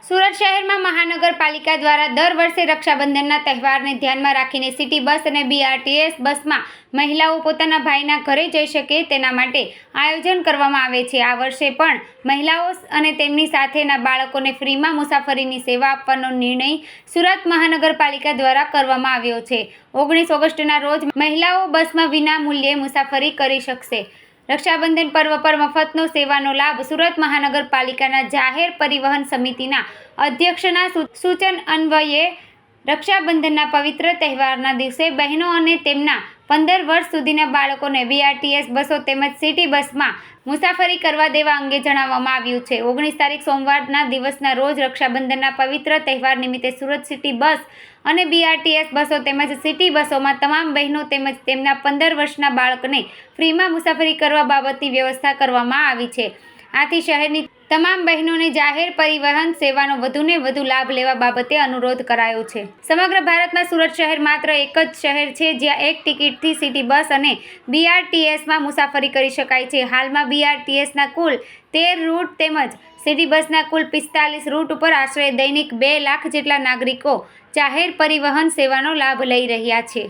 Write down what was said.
સુરત શહેરમાં મહાનગરપાલિકા દ્વારા દર વર્ષે રક્ષાબંધનના તહેવારને ધ્યાનમાં રાખીને સિટી બસ અને બીઆરટીએસ બસમાં મહિલાઓ પોતાના ભાઈના ઘરે જઈ શકે તેના માટે આયોજન કરવામાં આવે છે। આ વર્ષે પણ મહિલાઓ અને તેમની સાથેના બાળકોને ફ્રીમાં મુસાફરીની સેવા આપવાનો નિર્ણય સુરત મહાનગરપાલિકા દ્વારા કરવામાં આવ્યો છે। 19 ઓગસ્ટના રોજ મહિલાઓ બસમાં વિના મૂલ્યે મુસાફરી કરી શકશે। રક્ષાબંધન પર્વ પર મફતનો સેવાનો લાભ સુરત મહાનગરપાલિકાના જાહેર પરિવહન સમિતિના અધ્યક્ષના સૂચન અન્વયે રક્ષાબંધનના પવિત્ર તહેવારના દિવસે બહેનો અને તેમના 15 વર્ષ સુધીના બાળકોને બીઆરટીએસ બસો તેમજ સિટી બસમાં મુસાફરી કરવા દેવા અંગે જણાવવામાં આવ્યું છે। 19 તારીખ સોમવારના દિવસના રોજ રક્ષાબંધનના પવિત્ર તહેવાર નિમિત્તે સુરત સિટી બસ અને બીઆરટીએસ બસો તેમજ સિટી બસોમાં તમામ બહેનો તેમજ તેમના 15 વર્ષના બાળકને ફ્રીમાં મુસાફરી કરવા બાબતની વ્યવસ્થા કરવામાં આવી છે। આથી શહેરની તમામ બહેનોને જાહેર પરિવહન સેવાનો વધુને વધુ લાભ લેવા બાબતે અનુરોધ કરાયો છે। સમગ્ર ભારતમાં સુરત શહેર માત્ર એક જ શહેર છે જ્યાં એક ટિકિટથી સિટી બસ અને બીઆરટીએસમાં મુસાફરી કરી શકાય છે। હાલમાં બીઆરટીએસના કુલ 13 રૂટ તેમજ સિટી બસના કુલ 45 રૂટ ઉપર આશરે દૈનિક 2 લાખ જેટલા નાગરિકો જાહેર પરિવહન સેવાનો લાભ લઈ રહ્યા છે।